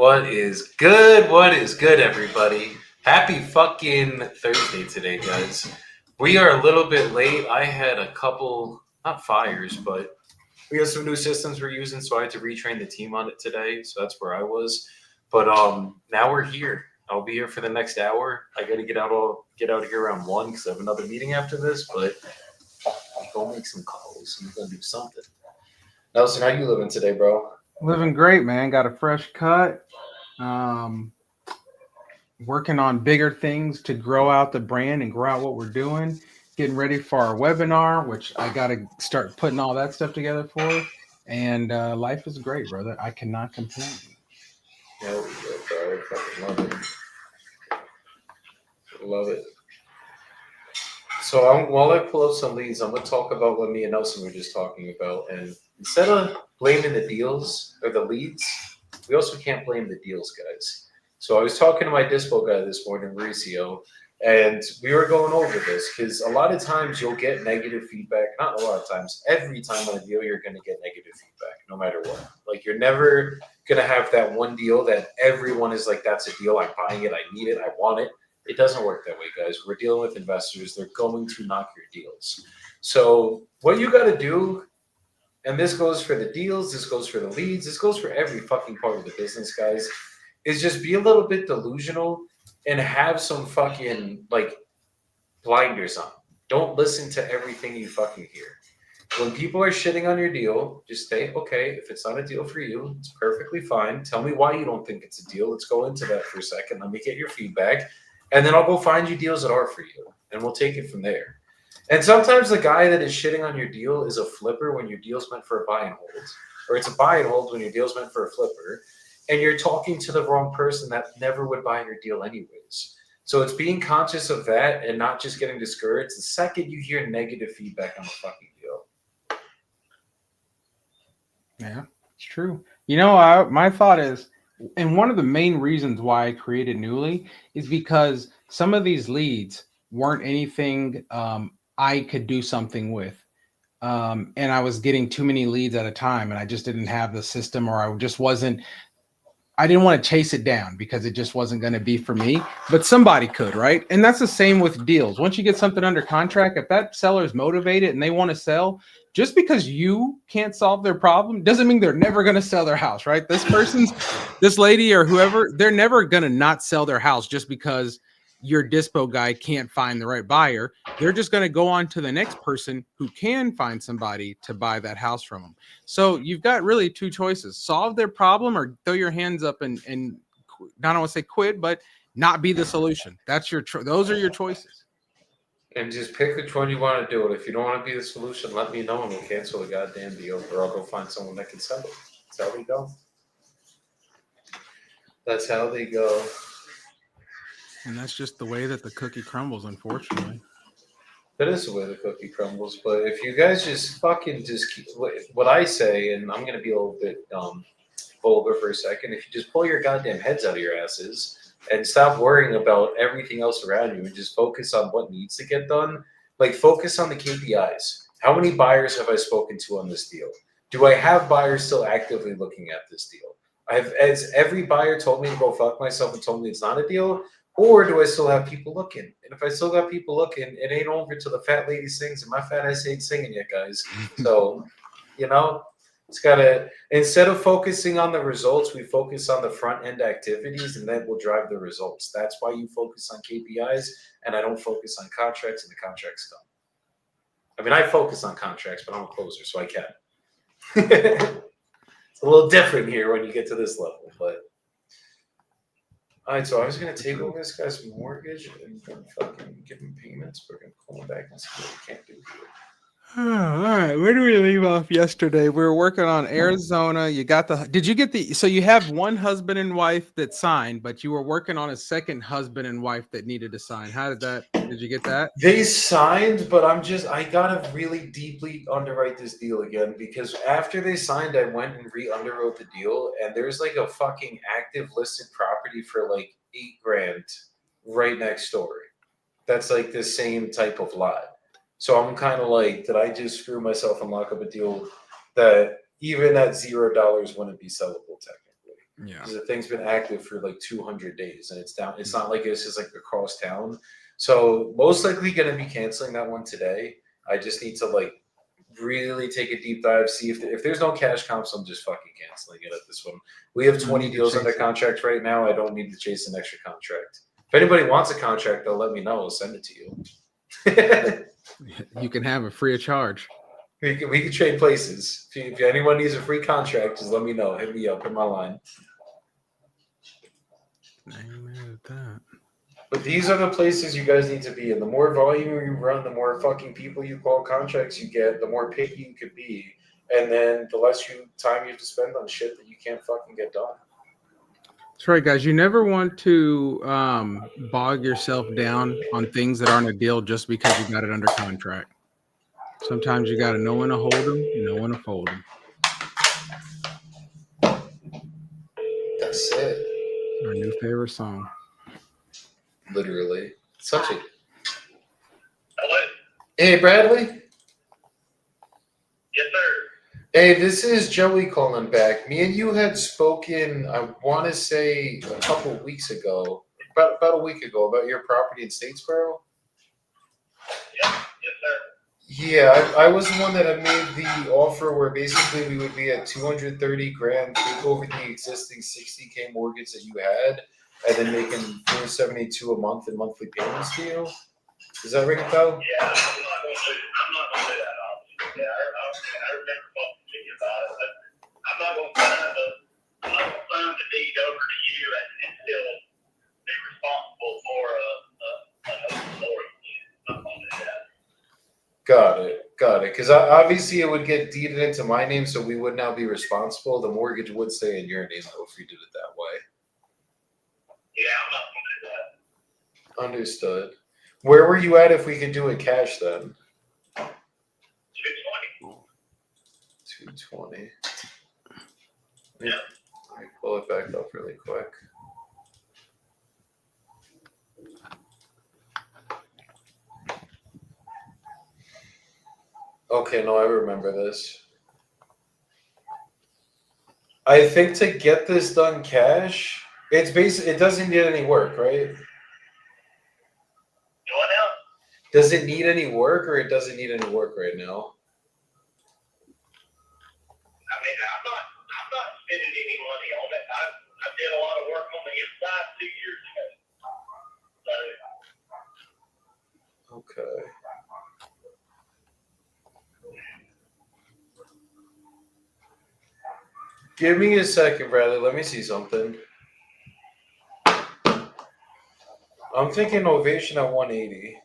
What is good? What is good, everybody? Happy fucking Thursday today, guys. We are a little bit late. I had a couple, not fires, but we have some new systems we're using, so I had to retrain the team on it today. So that's where I was. But now we're here. I'll be here for the next hour. I got to get out of here around 1 because I have another meeting after this. But I'm gonna make some calls. I'm gonna do something. Nelson, how you living today, bro? Living great, man. Got a fresh cut. Um, Working on bigger things to grow out the brand and grow out what we're doing. Getting ready for our webinar, which I got to start putting all that stuff together for. And life is great, brother. I cannot complain. Yeah, we go, bro. I fucking love it. Love it. So while I pull up some leads, I'm gonna talk about what me and Nelson were just talking about. And instead of blaming the deals or the leads, we also can't blame the deals, guys. So I was talking to my dispo guy this morning, Mauricio, and we were going over this because a lot of times you'll get negative feedback. Not a lot of times, every time on a deal, you're gonna get negative feedback, no matter what. Like you're never gonna have that one deal that everyone is like, "That's a deal. I'm buying it. I need it. I want it." It doesn't work that way, guys. We're dealing with investors. They're going to knock your deals. So what you got to do, and this goes for the deals, this goes for the leads, this goes for every fucking part of the business, guys, is just be a little bit delusional and have some fucking like blinders on. Don't listen to everything you fucking hear. When people are shitting on your deal, just say, okay, if it's not a deal for you, it's perfectly fine. Tell me why you don't think it's a deal. Let's go into that for a second. Let me get your feedback. And then I'll go find you deals that are for you. And we'll take it from there. And sometimes the guy that is shitting on your deal is a flipper when your deal's meant for a buy and hold. Or it's a buy and hold when your deal's meant for a flipper. And you're talking to the wrong person that never would buy your deal anyways. So it's being conscious of that and not just getting discouraged the second you hear negative feedback on a fucking deal. Yeah, it's true. My thought is, and one of the main reasons why I created Newly is because some of these leads weren't anything I could do something with. And I was getting too many leads at a time, and I just didn't have the system, or I didn't want to chase it down because it just wasn't going to be for me, but somebody could, right? And that's the same with deals. Once you get something under contract, if that seller is motivated and they want to sell, just because you can't solve their problem doesn't mean they're never going to sell their house, right? This lady or whoever, they're never going to not sell their house just because your dispo guy can't find the right buyer. They're just going to go on to the next person who can find somebody to buy that house from them. So you've got really two choices: solve their problem or throw your hands up and not want to say quit, but not be the solution. That's those are your choices. And just pick which one you want to do it. If you don't want to be the solution, let me know and we'll cancel the goddamn deal, or I'll go find someone that can sell it. That's how they go. That's how they go. And that's just the way that the cookie crumbles, unfortunately. That is the way the cookie crumbles. But if you guys just fucking just keep what I say, and I'm gonna be a little bit vulgar for a second. If you just pull your goddamn heads out of your asses and stop worrying about everything else around you and just focus on what needs to get done, like focus on the KPIs. How many buyers have I spoken to on this deal? Do I have buyers still actively looking at this deal? Has every buyer told me to go fuck myself and told me it's not a deal? Or do I still have people looking? And if I still got people looking, it ain't over till the fat lady sings, and my fat ass ain't singing yet, guys. So, it's gotta, instead of focusing on the results, we focus on the front end activities, and that will drive the results. That's why you focus on KPIs, and I don't focus on contracts, and the contracts come. I mean, I focus on contracts, but I'm a closer, so I can. It's a little different here when you get to this level, but. All right, so I was gonna take over this guy's mortgage and fucking give him payments. We're gonna call him back and see what we can't do here. All right, where do we leave off yesterday? We were working on Arizona. Did you get so you have one husband and wife that signed, but you were working on a second husband and wife that needed to sign. Did you get that? They signed, but I gotta really deeply underwrite this deal again because after they signed, I went and re-underwrote the deal, and there's like a fucking active listed property for like $8,000 right next door. That's like the same type of lot. So I'm kind of like, did I just screw myself and lock up a deal that even at $0 wouldn't be sellable technically? Yeah. because the thing's been active for like 200 days and it's down. It's not like it's just like across town. So most likely going to be canceling that one today. I just need to like really take a deep dive, see if there's no cash comps, I'm just fucking canceling it at this one. We have No 20 need to deals under chase it. contract right now. I don't need to chase an extra contract. If anybody wants a contract, they'll let me know. I'll send it to you. You can have it free of charge. We can trade places. If anyone needs a free contract, just let me know. Hit me up in my line. I ain't mad at that. But these are the places you guys need to be in. The more volume you run, the more fucking people you call contracts you get, the more picky you could be. And then the less time you have to spend on shit that you can't fucking get done. That's right, guys. You never want to bog yourself down on things that aren't a deal just because you got it under contract. Sometimes you got to know when to hold them, know when to fold them. That's it. Our new favorite song. Literally. Such a. Hello? Hey, Bradley. Yes, sir. Hey, this is Joey calling back. Me and you had spoken, I want to say, a couple of weeks ago, about a week ago, about your property in Statesboro. Yes, sir. Yeah, I was the one that had made the offer where basically we would be at 230 grand, take over the existing 60K mortgage that you had, and then making 472 a month in monthly payments to you. Does that ring a bell? Yeah, I'm not going to do that, obviously. Yeah, I remember talking to you about it, but I'm not going to sign the deed over to you and still be responsible for an open mortgage. I'm not going to do that. Got it. Because obviously it would get deeded into my name, so we would now be responsible. The mortgage would stay in your name, though, if we did it that way. Yeah, I'm not going to do that. Understood. Where were you at if we could do it cash then? 220. 220. Yeah. Let me pull it back up really quick. Okay, no, I remember this. I think to get this done cash, it doesn't need any work, right? What else? Does it need any work or it doesn't need any work right now? I mean, I'm not spending any money on it. I did a lot of work on the inside 2 years ago. So, Okay. Give me a second, Bradley. Let me see something. I'm thinking Ovation at 180.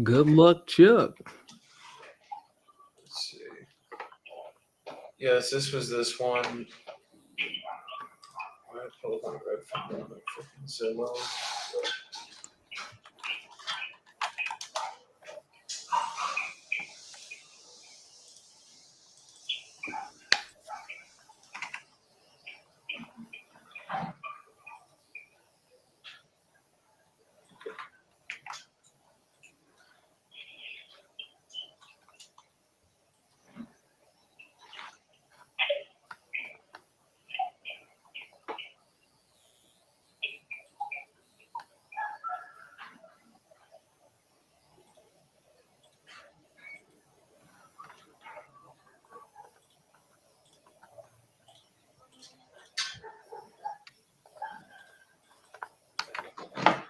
Good luck, Chuck. Let's see. Yes, this was this one. Alright, hold on, Red on freaking Zillow.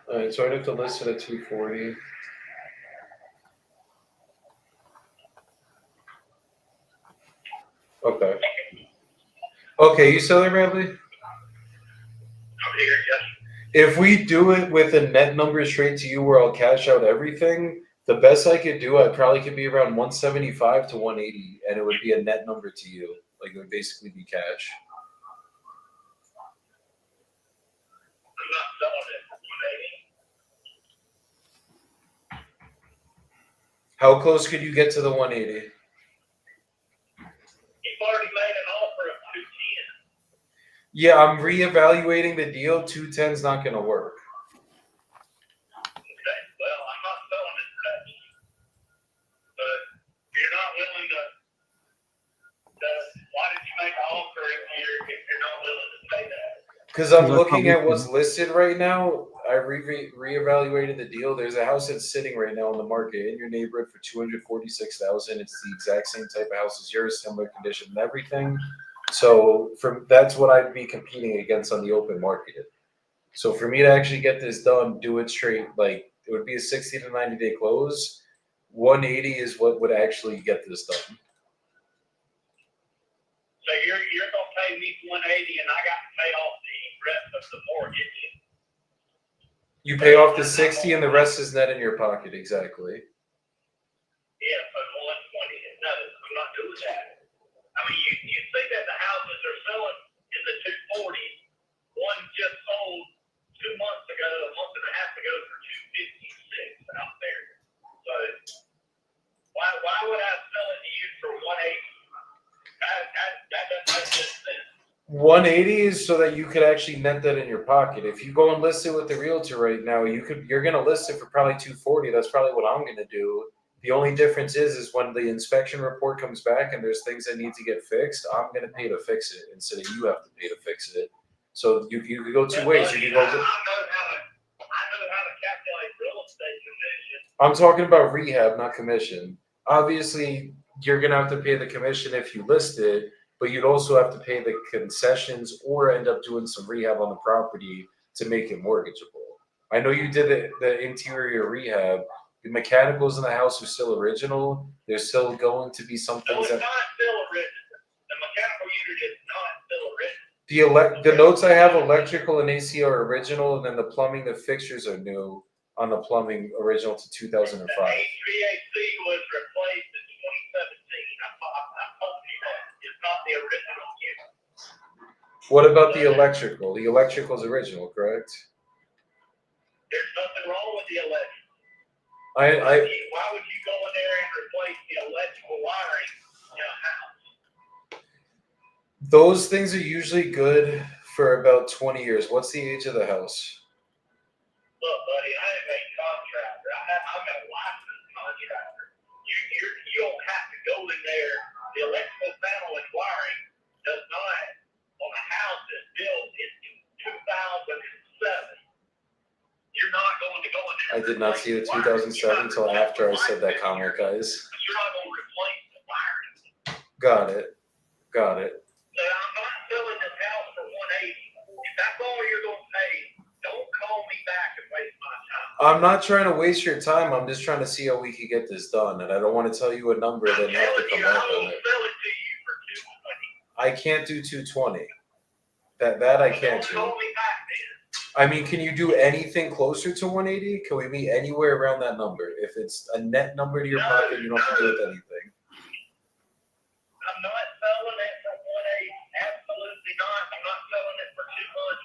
Alright, so I'd have to list it at 240. Okay. Okay, you selling, Bradley? I'm here, yes. If we do it with a net number straight to you where I'll cash out everything, the best I could do, I probably could be around 175 to 180, and it would be a net number to you. Like it would basically be cash. I'm not selling it for 180. How close could you get to the 180? You've already made an offer of 210. Yeah, I'm reevaluating the deal. 210 is not going to work. Okay, well, I'm not selling it for that. But if you're not willing to, why did you Because I'm That's how looking we at what's feel. listed right now. I reevaluated the deal. There's a house that's sitting right now on the market in your neighborhood for 246,000. It's the exact same type of house as yours, similar condition and everything. So that's what I'd be competing against on the open market. So for me to actually get this done, do it straight, like it would be a 60 to 90 day close. 180 is what would actually get this done. So you're gonna pay me 180 and I got to pay off the rest of the mortgage. You pay off the 60 and the rest is net in your pocket, exactly. Yeah, for 120. No, I'm not doing that. I mean, you see that the houses are selling in the 240. One just sold 2 months ago, a month and a half ago for 256 out there. So why would I sell it to you for 180? That doesn't make sense. 180 is so that you could actually net that in your pocket. If you go and list it with the realtor right now, you're gonna list it for probably 240. That's probably what I'm gonna do. The only difference is when the inspection report comes back and there's things that need to get fixed, I'm gonna pay to fix it instead of you have to pay to fix it. So you could go two ways. You could go. I know how to calculate real estate commission. I'm talking about rehab, not commission. Obviously, you're gonna have to pay the commission if you list it, but you'd also have to pay the concessions or end up doing some rehab on the property to make it mortgageable. I know you did the interior rehab. The mechanicals in the house are still original. There's still going to be some No, things it's that not still original. The mechanical unit is not still original. the notes I have electrical and AC are original, and then the plumbing, the fixtures are new on the plumbing, original to 2005. The HVAC was replaced in 2017. I told you that. It's not the original unit. What about the electrical? The electrical's original, correct? There's nothing wrong with the electrical. I Why would you go in there and replace the electrical wiring in a house? those things are usually good for about 20 years. What's the age of the house? Look, buddy, I am a contractor. I'm a licensed contractor. You don't have to go in there. The electrical panel and wiring does not, on a house that's built in 2007. You're not going to go in there. I did not see the 2007 until after I said that comment, guys. You're not going to replace the wiring. Got it. Got it. So I'm not selling this house for 180. If that's all you're going to pay, don't call me back and waste my time. I'm not trying to waste your time. I'm just trying to see how we could get this done. And I don't want to tell you a number then you have to come back on I will it. sell it to you for 220. I can't do 220. That I can't Don't do. call me back then. I mean, can you do anything closer to 180? Can we meet anywhere around that number? If it's a net number to your pocket, you don't have to do with anything. I'm not selling it for 180. Absolutely not. I'm not selling it for 200.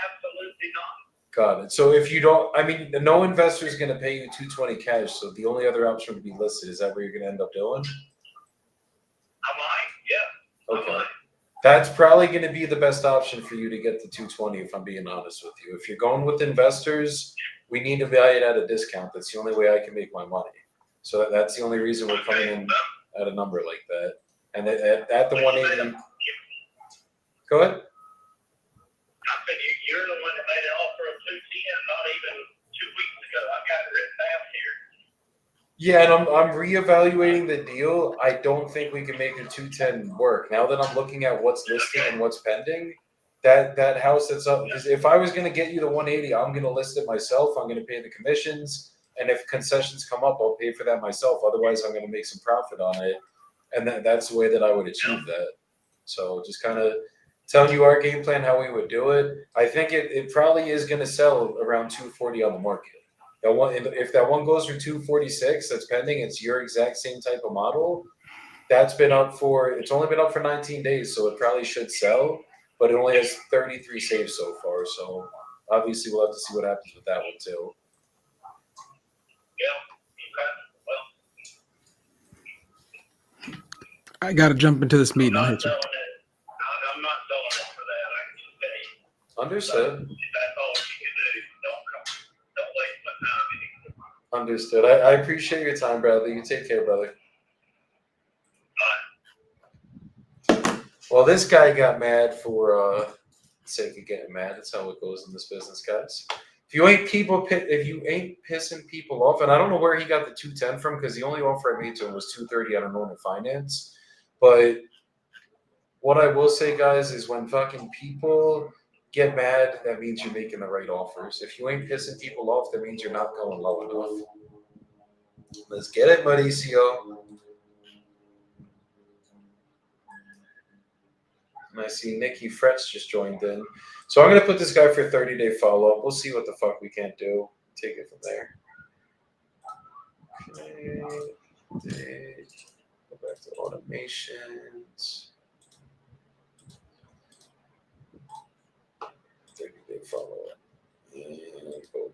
Absolutely not. Got it. So if you don't, I mean, no investor is going to pay you 220 cash. So the only other option would be listed. Is that what you're going to end up doing? I might. Yeah. Okay. I might. That's probably going to be the best option for you to get the 220, if I'm being honest with you. If you're going with investors, we need to buy it at a discount. That's the only way I can make my money. So that's the only reason we're coming in at a number like that. And at the 180, go ahead. I said you're the one that made an offer of 210 not even 2 weeks ago. I've got it written down here. Yeah, and I'm reevaluating the deal. I don't think we can make the 210 work. Now that I'm looking at what's listed and what's pending, that house that's up, because if I was gonna get you the 180, I'm gonna list it myself. I'm gonna pay the commissions, and if concessions come up, I'll pay for that myself. Otherwise, I'm gonna make some profit on it, and that's the way that I would achieve that. So just kind of telling you our game plan, how we would do it. I think it probably is gonna sell around 240 on the market. That one, if that one goes for 246, that's pending. It's your exact same type of model. It's only been up for 19 days, so it probably should sell. But it only has 33 saves so far. So obviously, we'll have to see what happens with that one too. Yeah. Okay. Well, I got to jump into this meeting. I'll I'm hit you. not selling it. I'm not selling it for that. I can just tell you. Understood. If that's all you can do, don't waste my time anymore. Understood. I appreciate your time, Bradley. You take care, brother. Well, this guy got mad for sake of getting mad. That's how it goes in this business, guys. If you ain't pissing people off, and I don't know where he got the 210 from, because the only offer I made to him was 230 on a normal finance. But what I will say, guys, is when fucking people get mad, that means you're making the right offers. If you ain't pissing people off, that means you're not going low enough. Let's get it, Mauricio. And I see Nikki Fretz just joined in. So I'm going to put this guy for 30-day follow-up. We'll see what the fuck we can't do. Take it from there. Okay. Go back to automations. 30-day follow-up. And go.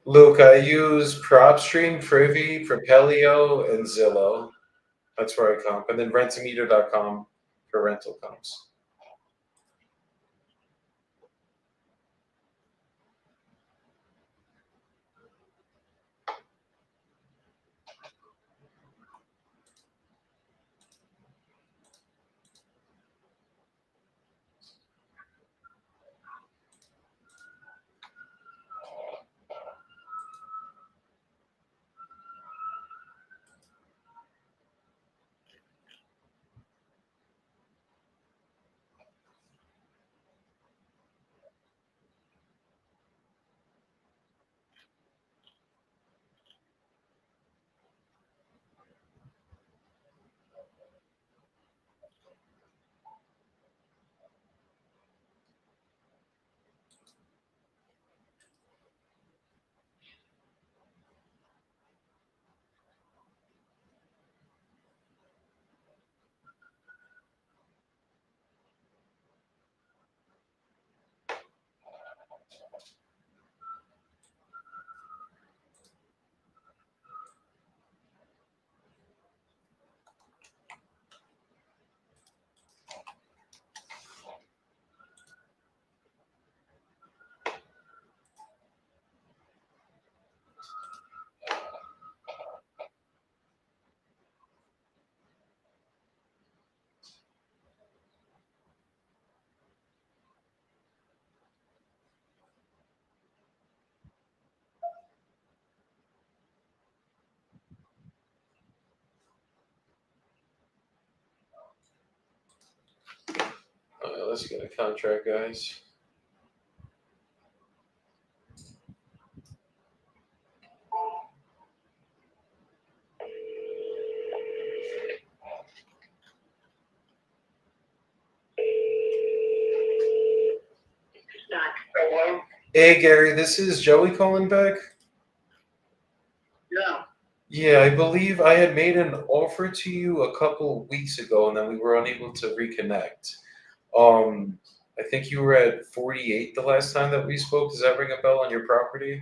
Luke, I use PropStream, Privy, Propelio, and Zillow. That's where I comp. And then Rentameter.com for rental comps. Let's get a contract, guys. Hello? Hey, Gary, this is Joey calling back. Yeah. Yeah, I believe I had made an offer to you a couple weeks ago, and then we were unable to reconnect. I think you were at 48 the last time that we spoke. Does that ring a bell on your property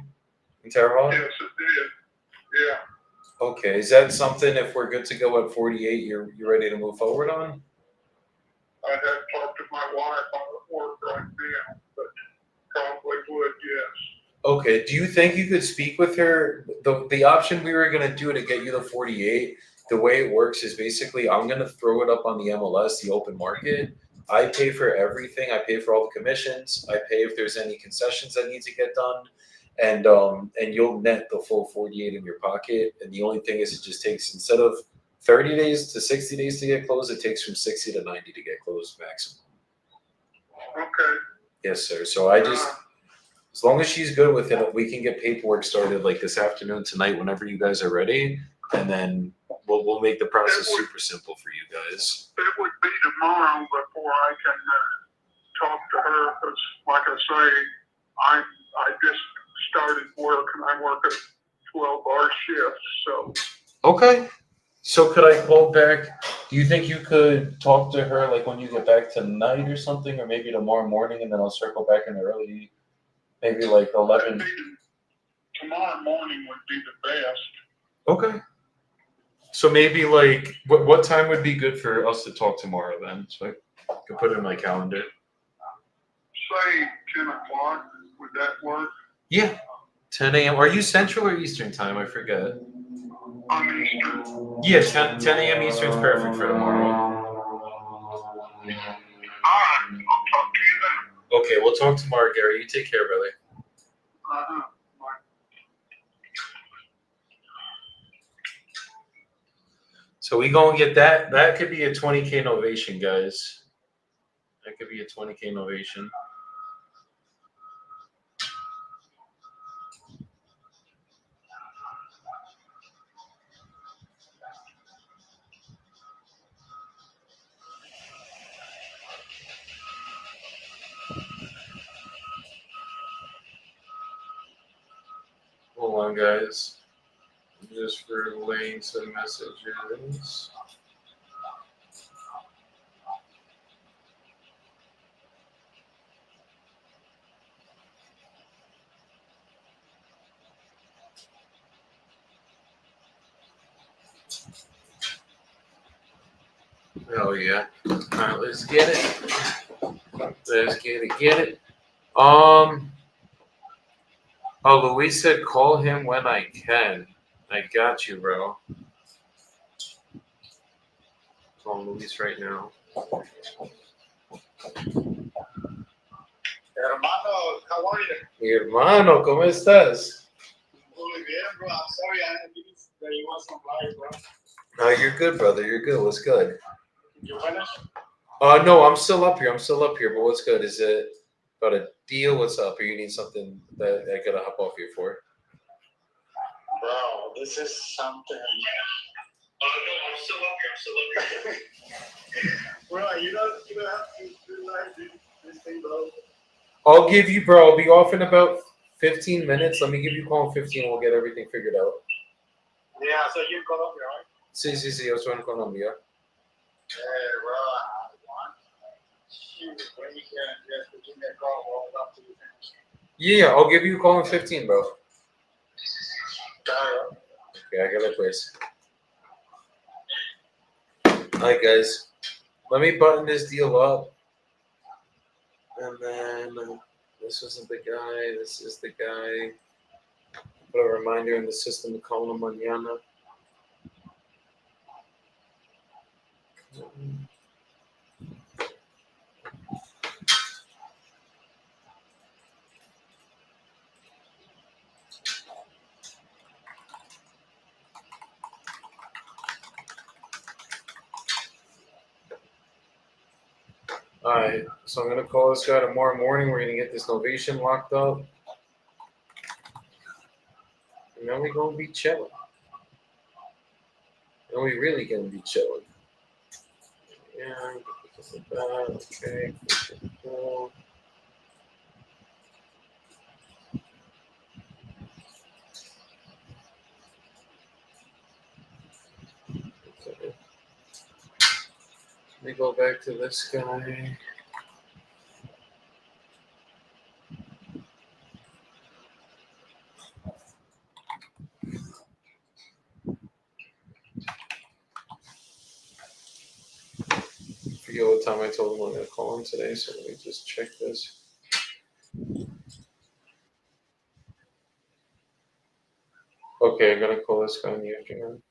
in Terre Haute? Yes, it did. Yeah. Okay, is that something, if we're good to go at 48, you're ready to move forward on? I had talked to my wife on the work right now, but probably would, yes. Okay, do you think you could speak with her? The option we were gonna do to get you the 48, the way it works is basically I'm gonna throw it up on the MLS, the open market. I pay for everything. I pay for all the commissions. I pay if there's any concessions that need to get done, and you'll net the full 48 in your pocket. And the only thing is, it just takes, instead of 30 days to 60 days to get closed, it takes from 60 to 90 to get closed maximum. Okay. Yes, sir. So I just, as long as she's good with it, we can get paperwork started like this afternoon, tonight, whenever you guys are ready, and then we'll make the process super simple for you guys. It would be tomorrow before I can talk to her, because like I say, I just started work and I work a 12-hour shift, so. Okay. So could I call back? Do you think you could talk to her like when you get back tonight or something, or maybe tomorrow morning, and then I'll circle back in early, maybe like 11. Tomorrow morning would be the best. Okay. So maybe like what time would be good for us to talk tomorrow then? So I could put it in my calendar. Say 10 o'clock. Would that work? Yeah. 10 a.m. Are you Central or Eastern time? I forget. I'm Eastern. Yeah, 10 a.m. Eastern's perfect for tomorrow. All right. I'll talk to you then. Okay, we'll talk tomorrow, Gary. You take care, brother. Uh-huh. Bye. So we gonna get that. That could be a 20K novation, guys. That could be a 20K novation. Hold on, guys. I'm just relaying some messages. Oh yeah. All right, let's get it. Let's get it. Oh, Luis said call him when I can. I got you, bro. Call Luis right now. Hermano, how are you? Mi hermano, ¿cómo estás? Muy bien, bro. I'm sorry I didn't that you wasn't live, bro. No, you're good, brother. You're good. What's good? You finished? No, I'm still up here. But what's good? Is it about a deal? What's up? Or you need something that I gotta hop off here for? Bro, this is something. No, I'm still up here. Bro, you don't have to do like this thing, bro. I'll give you, bro. I'll be off in about 15 minutes. Let me give you a call in 15 and we'll get everything figured out. Yeah, so you call up here, right? Sí, yo estoy en Colombia. Bro, shoot, when you can just give me a call, we'll up to you. Yeah, I'll give you a call in 15, bro. Claro. Okay, I got it, please. Alright, guys. Let me button this deal up. And then this isn't the guy. This is the guy. Put a reminder in the system to call him mañana. Alright, so I'm gonna call this guy tomorrow morning. We're gonna get this novation locked up. And then we're gonna be chilling. And we really gonna be chilling. Yeah, okay. Cool. Okay. Let me go back to this guy. I forget what time I told him I'm gonna call him today, so let me just check this. Okay, I'm gonna call this guy in the afternoon.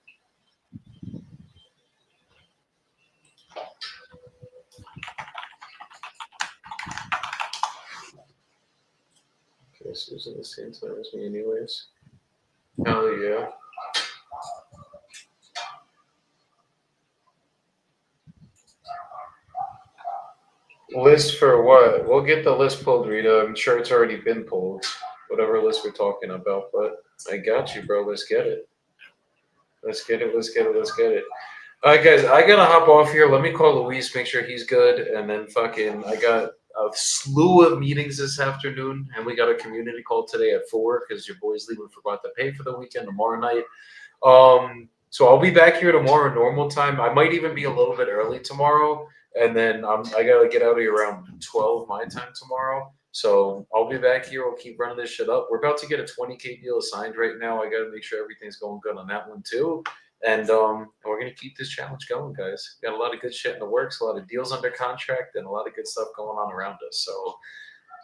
Okay, so he's in the same time as me anyways. Hell yeah. List for what? We'll get the list pulled, Rita. I'm sure it's already been pulled. Whatever list we're talking about, but I got you, bro. Let's get it. Let's get it. All right, guys, I gotta hop off here. Let me call Luis, make sure he's good, and then fucking, I got a slew of meetings this afternoon, and we got a community call today at 4 because your boy's leaving for about to pay for the weekend tomorrow night. So I'll be back here tomorrow normal time. I might even be a little bit early tomorrow, and then I gotta get out of here around 12 my time tomorrow. So I'll be back here. We'll keep running this shit up. We're about to get a 20K deal signed right now. I gotta make sure everything's going good on that one too. And we're gonna keep this challenge going, guys. Got a lot of good shit in the works, a lot of deals under contract, and a lot of good stuff going on around us. So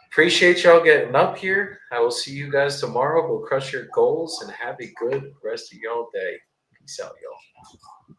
appreciate y'all getting up here. I will see you guys tomorrow. Go crush your goals and have a good rest of y'all day. Peace out, y'all.